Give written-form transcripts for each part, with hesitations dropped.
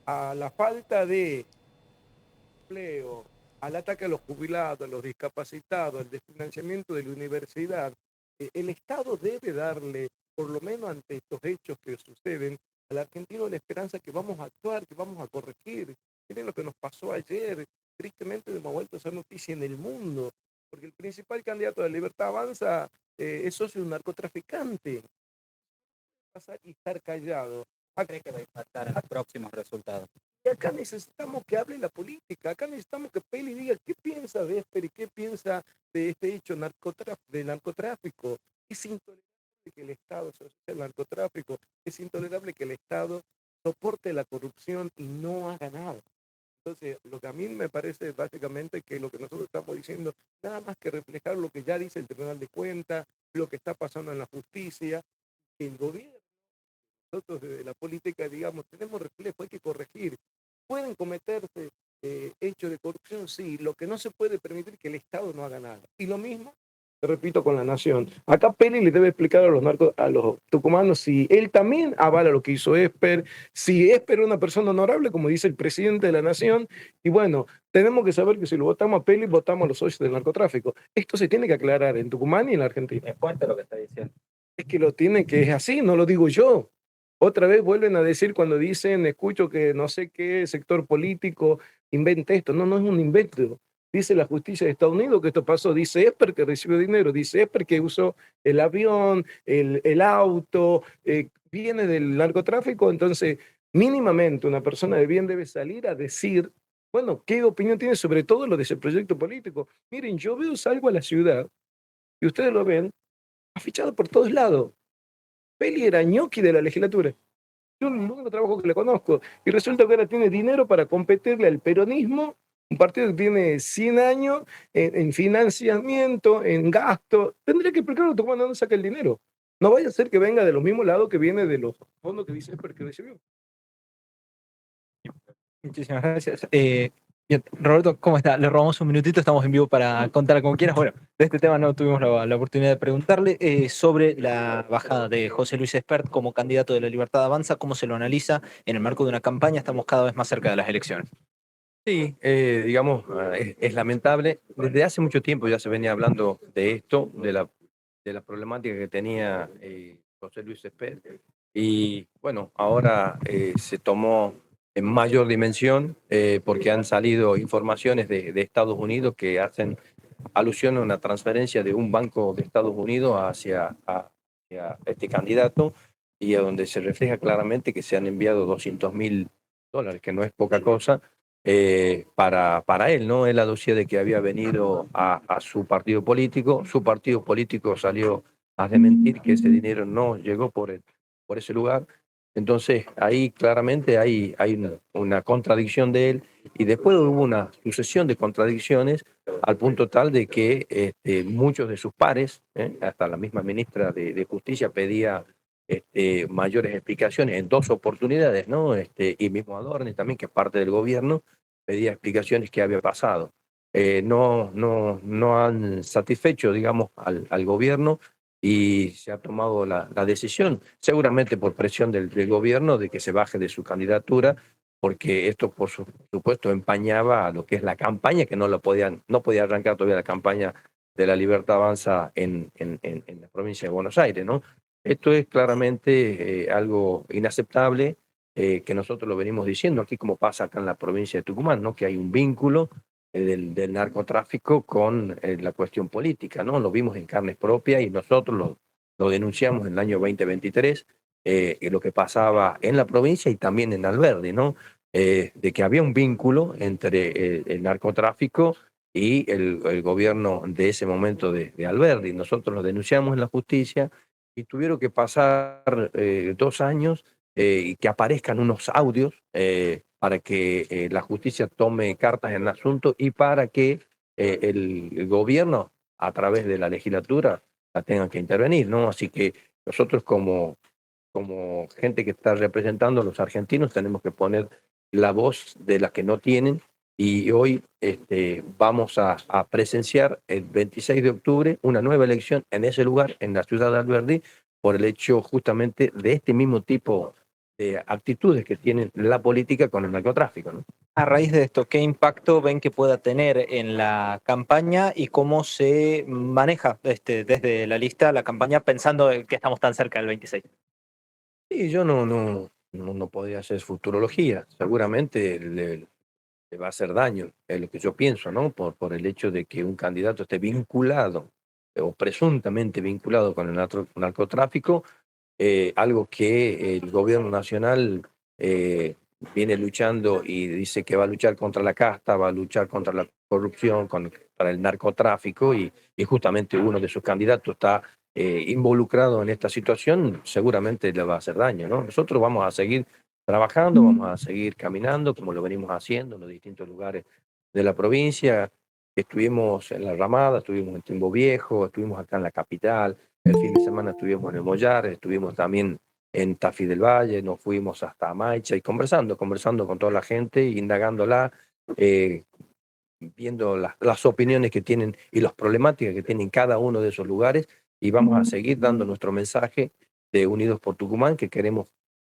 a la falta de empleo, al ataque a los jubilados, a los discapacitados, al desfinanciamiento de la universidad, el Estado debe darle, por lo menos ante estos hechos que suceden, al argentino la esperanza que vamos a actuar, que vamos a corregir. Miren lo que nos pasó ayer, tristemente hemos vuelto a ser noticia en el mundo, porque el principal candidato de Libertad Avanza es socio de un narcotraficante. Pasar y estar callado. ¿Cree que va a impactar en los próximos resultados? Y acá necesitamos que hable la política, acá necesitamos que Peli diga qué piensa de Esper y qué piensa de este hecho de narcotráfico. Es intolerable que el Estado se asocie al narcotráfico, es intolerable que el Estado soporte la corrupción y no haga nada. Entonces, lo que a mí me parece básicamente que lo que nosotros estamos diciendo, nada más que reflejar lo que ya dice el Tribunal de Cuentas, lo que está pasando en la justicia, que el gobierno, nosotros desde la política, digamos, tenemos reflejo, hay que corregir. Pueden cometerse hechos de corrupción, sí, lo que no se puede permitir es que el Estado no haga nada. Y lo mismo, te repito, con la nación. Acá Peli le debe explicar a los a los tucumanos si él también avala lo que hizo Esper, si Esper es una persona honorable, como dice el presidente de la nación, y bueno, tenemos que saber que si lo votamos a Peli, votamos a los socios del narcotráfico. Esto se tiene que aclarar en Tucumán y en la Argentina. Es fuerte lo que está diciendo. Es que lo tiene, que es así, no lo digo yo. Otra vez vuelven a decir cuando dicen, escucho que no sé qué sector político inventa esto. No, no es un invento. Dice la justicia de Estados Unidos que esto pasó. Dice Esper que recibió dinero. Dice Esper que usó el avión, el auto, viene del narcotráfico. Entonces, mínimamente una persona de bien debe salir a decir, bueno, ¿qué opinión tiene sobre todo lo de ese proyecto político? Miren, yo veo, salgo a la ciudad y ustedes lo ven, afichado por todos lados. Peli era ñoqui de la legislatura. Yo el único trabajo que le conozco. Y resulta que ahora tiene dinero para competirle al peronismo, un partido que tiene 100 años en financiamiento, en gasto. Tendría que explicarlo cómo no saca el dinero. No vaya a ser que venga de los mismos lados que viene de los fondos que dice que recibió. Muchísimas gracias. Bien, Roberto, ¿cómo está? Le robamos un minutito, estamos en vivo para contar como quieras. Bueno, de este tema no tuvimos la oportunidad de preguntarle sobre la bajada de José Luis Espert como candidato de la Libertad Avanza, cómo se lo analiza en el marco de una campaña, estamos cada vez más cerca de las elecciones. Sí, digamos, es lamentable. Desde hace mucho tiempo ya se venía hablando de esto, de la problemática que tenía José Luis Espert. Y bueno, ahora se tomó en mayor dimensión porque han salido informaciones de Estados Unidos que hacen alusión a una transferencia de un banco de Estados Unidos hacia este candidato y a donde se refleja claramente que se han enviado $200.000, que no es poca cosa, para él, ¿no? Él aducía de que había venido a su partido político salió a desmentir que ese dinero no llegó por ese lugar. Entonces, ahí claramente hay una contradicción de él y después hubo una sucesión de contradicciones al punto tal de que muchos de sus pares, hasta la misma ministra de Justicia pedía mayores explicaciones en dos oportunidades, ¿no? Y mismo Adorni también, que es parte del gobierno, pedía explicaciones qué había pasado. No han satisfecho, digamos, al gobierno y se ha tomado la decisión, seguramente por presión del gobierno, de que se baje de su candidatura, porque esto, por supuesto, empañaba a lo que es la campaña, que no podía arrancar todavía la campaña de la Libertad Avanza en la provincia de Buenos Aires, ¿no? Esto es claramente algo inaceptable, que nosotros lo venimos diciendo aquí, como pasa acá en la provincia de Tucumán, ¿no? Que hay un vínculo del narcotráfico con la cuestión política, ¿no? Lo vimos en carnes propias y nosotros lo denunciamos en el año 2023, lo que pasaba en la provincia y también en Alberdi, ¿no? De que había un vínculo entre el narcotráfico y el gobierno de ese momento de Alberdi. Nosotros lo denunciamos en la justicia y tuvieron que pasar 2 años y que aparezcan unos audios para que la justicia tome cartas en el asunto y para que el gobierno, a través de la legislatura, la tenga que intervenir, ¿no? Así que nosotros como gente que está representando a los argentinos tenemos que poner la voz de las que no tienen y hoy vamos a presenciar el 26 de octubre una nueva elección en ese lugar, en la ciudad de Alberdi, por el hecho justamente de este mismo tipo actitudes que tiene la política con el narcotráfico, ¿no? A raíz de esto, ¿qué impacto ven que pueda tener en la campaña y cómo se maneja desde la lista la campaña pensando en que estamos tan cerca del 26? Sí, yo no podría hacer futurología. Seguramente le va a hacer daño, es lo que yo pienso, ¿no? Por el hecho de que un candidato esté vinculado o presuntamente vinculado con el narcotráfico, algo que el gobierno nacional viene luchando y dice que va a luchar contra la casta, va a luchar contra la corrupción, para el narcotráfico, y justamente uno de sus candidatos está involucrado en esta situación, seguramente le va a hacer daño, ¿no? Nosotros vamos a seguir trabajando, vamos a seguir caminando como lo venimos haciendo en los distintos lugares de la provincia. Estuvimos en La Ramada, estuvimos en Timbo Viejo, estuvimos acá en la capital, el fin de semana estuvimos en el Mollar, estuvimos también en Tafí del Valle, nos fuimos hasta Amaicha y conversando con toda la gente, indagándola, eh, viendo las opiniones que tienen y las problemáticas que tienen cada uno de esos lugares, y vamos a seguir dando nuestro mensaje de Unidos por Tucumán, que queremos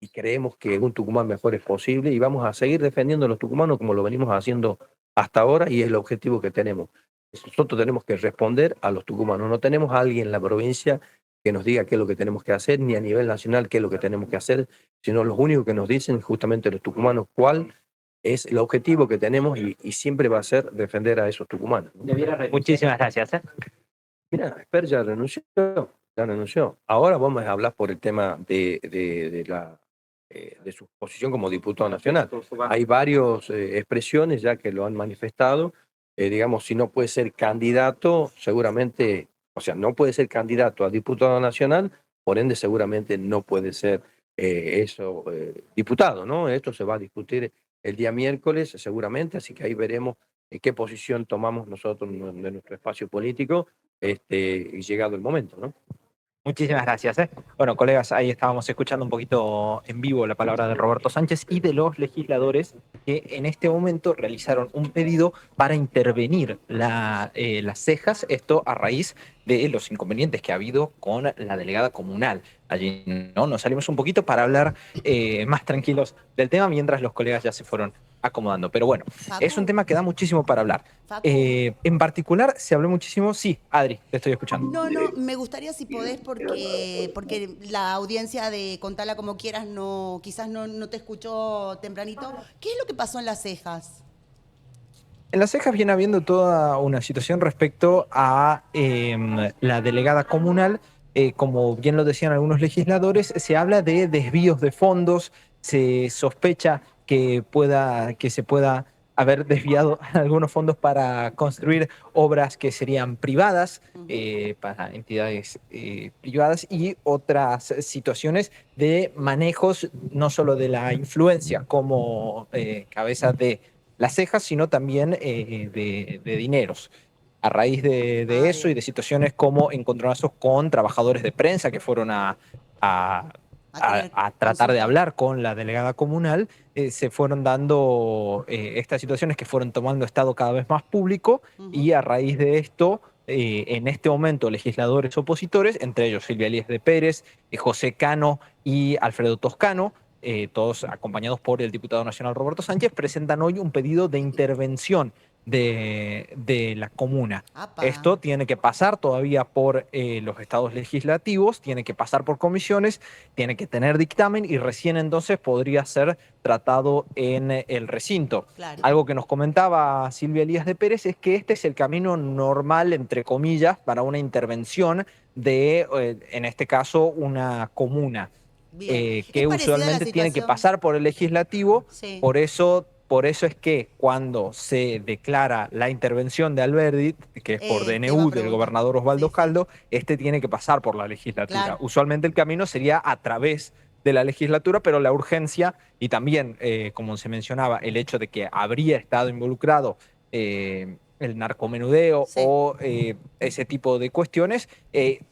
y creemos que un Tucumán mejor es posible, y vamos a seguir defendiendo a los tucumanos como lo venimos haciendo hasta ahora, y es el objetivo que tenemos. Nosotros tenemos que responder a los tucumanos, no tenemos a alguien en la provincia que nos diga qué es lo que tenemos que hacer, ni a nivel nacional qué es lo que tenemos que hacer, sino los únicos que nos dicen justamente los tucumanos cuál es el objetivo que tenemos, y siempre va a ser defender a esos tucumanos, ¿no? Muchísimas gracias. Mira, Esper ya renunció. Ahora vamos a hablar por el tema de su posición como diputado nacional. Hay varias expresiones ya que lo han manifestado. Digamos, si no puede ser candidato, seguramente, o sea, no puede ser candidato a diputado nacional, por ende seguramente no puede ser diputado, ¿no? Esto se va a discutir el día miércoles seguramente, así que ahí veremos qué posición tomamos nosotros de nuestro espacio político, y llegado el momento, ¿no? Muchísimas gracias. Bueno, colegas, ahí estábamos escuchando un poquito en vivo la palabra de Roberto Sánchez y de los legisladores que en este momento realizaron un pedido para intervenir las cejas, esto a raíz de los inconvenientes que ha habido con la delegada comunal. Allí, ¿no? Nos salimos un poquito para hablar más tranquilos del tema mientras los colegas ya se fueron acomodando. Pero bueno, es un tema que da muchísimo para hablar. En particular, se habló muchísimo. Sí, Adri, te estoy escuchando. No, me gustaría si podés, porque la audiencia de Contala Como Quieras quizás no te escuchó tempranito. ¿Qué es lo que pasó en Las Cejas? En Las Cejas viene habiendo toda una situación respecto a la delegada comunal. Como bien lo decían algunos legisladores, se habla de desvíos de fondos, se sospecha que se pueda haber desviado algunos fondos para construir obras que serían privadas, para entidades privadas, y otras situaciones de manejos no solo de la influencia como cabeza de Las Cejas, sino también de dineros. A raíz de eso y Bien. de situaciones como encontronazos con trabajadores de prensa que fueron a tratar de consulta. hablar con la delegada comunal, se fueron dando estas situaciones que fueron tomando estado cada vez más público, y a raíz de esto, en este momento, legisladores opositores, entre ellos Silvia Elías de Pérez, José Cano y Alfredo Toscano, todos acompañados por el diputado nacional Roberto Sánchez, presentan hoy un pedido de intervención de la comuna. Apa. Esto tiene que pasar todavía por los estados legislativos, tiene que pasar por comisiones, tiene que tener dictamen, y recién entonces podría ser tratado en el recinto. Claro. Algo que nos comentaba Silvia Elías de Pérez es que este es el camino normal, entre comillas, para una intervención de, en este caso, una comuna. Bien. Que ¿Es parecida la usualmente tiene que situación? pasar por el legislativo. Sí. Por eso es que cuando se declara la intervención de Alberdi, que es por Te iba a DNU del preguntar. gobernador Osvaldo Sí, sí. Caldo, tiene que pasar por la legislatura. Claro. Usualmente el camino sería a través de la legislatura, pero la urgencia y también, como se mencionaba, el hecho de que habría estado involucrado el narcomenudeo, Sí. o ese tipo de cuestiones,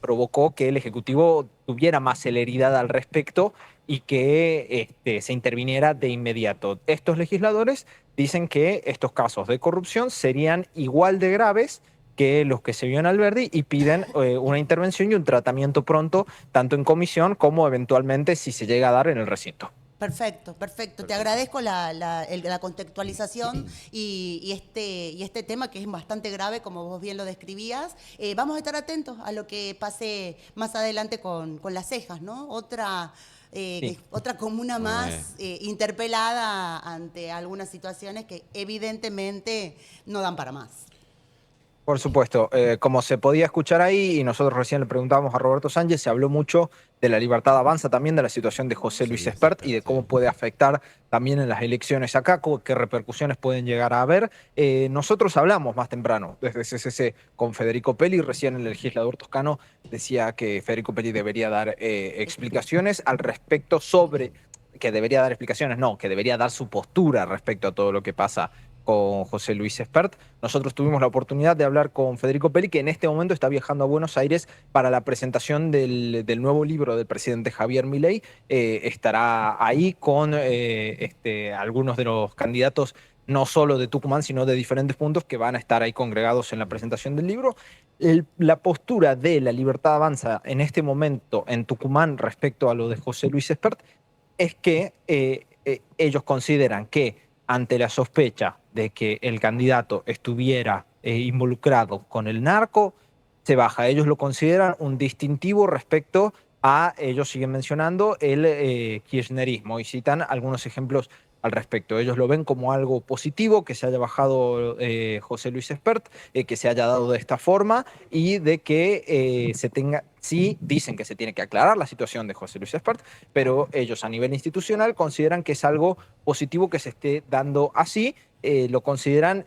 provocó que el Ejecutivo tuviera más celeridad al respecto y que se interviniera de inmediato. Estos legisladores dicen que estos casos de corrupción serían igual de graves que los que se vio en Alberdi, y piden una intervención y un tratamiento pronto, tanto en comisión como eventualmente si se llega a dar en el recinto. Perfecto, perfecto. Te agradezco la contextualización y este tema que es bastante grave, como vos bien lo describías. Vamos a estar atentos a lo que pase más adelante con las cejas, ¿no? Sí. Otra comuna más interpelada ante algunas situaciones que evidentemente no dan para más. Por supuesto, como se podía escuchar ahí, y nosotros recién le preguntábamos a Roberto Sánchez, se habló mucho de la Libertad Avanza, también de la situación de José Luis Espert y de cómo puede afectar también en las elecciones acá, qué repercusiones pueden llegar a haber. Nosotros hablamos más temprano desde CCC con Federico Pelli, recién el legislador toscano decía que Federico Pelli debería dar explicaciones al respecto sobre, que debería dar explicaciones, no, que debería dar su postura respecto a todo lo que pasa con José Luis Espert. Nosotros tuvimos la oportunidad de hablar con Federico Pelli, que en este momento está viajando a Buenos Aires para la presentación del nuevo libro del presidente Javier Milei. Estará ahí con algunos de los candidatos, no solo de Tucumán, sino de diferentes puntos que van a estar ahí congregados en la presentación del libro. La postura de la Libertad Avanza en este momento en Tucumán respecto a lo de José Luis Espert es que ellos consideran que ante la sospecha de que el candidato estuviera involucrado con el narco, se baja. Ellos lo consideran un distintivo respecto a, ellos siguen mencionando, el kirchnerismo y citan algunos ejemplos al respecto. Ellos lo ven como algo positivo, que se haya bajado José Luis Espert, que se haya dado de esta forma y de que se tenga, sí, dicen que se tiene que aclarar la situación de José Luis Espert, pero ellos a nivel institucional consideran que es algo positivo que se esté dando así, lo consideran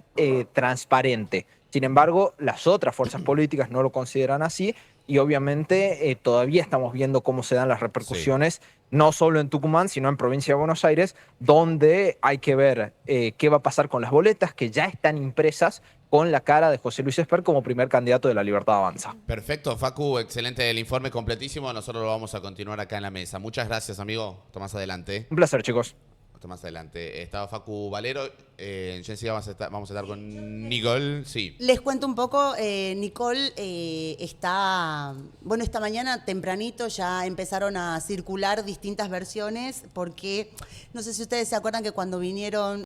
transparente. Sin embargo, las otras fuerzas políticas no lo consideran así y obviamente todavía estamos viendo cómo se dan las repercusiones, no solo en Tucumán, sino en provincia de Buenos Aires, donde hay que ver qué va a pasar con las boletas que ya están impresas con la cara de José Luis Espert como primer candidato de la Libertad Avanza. Perfecto, Facu, excelente el informe completísimo. Nosotros lo vamos a continuar acá en la mesa. Muchas gracias, amigo. Hasta más adelante. Un placer, chicos. Hasta más adelante. Estaba Facu Valero. Enseguida vamos a estar con Nicole. Sí. Les cuento un poco, Nicole bueno, esta mañana tempranito ya empezaron a circular distintas versiones porque no sé si ustedes se acuerdan que cuando vinieron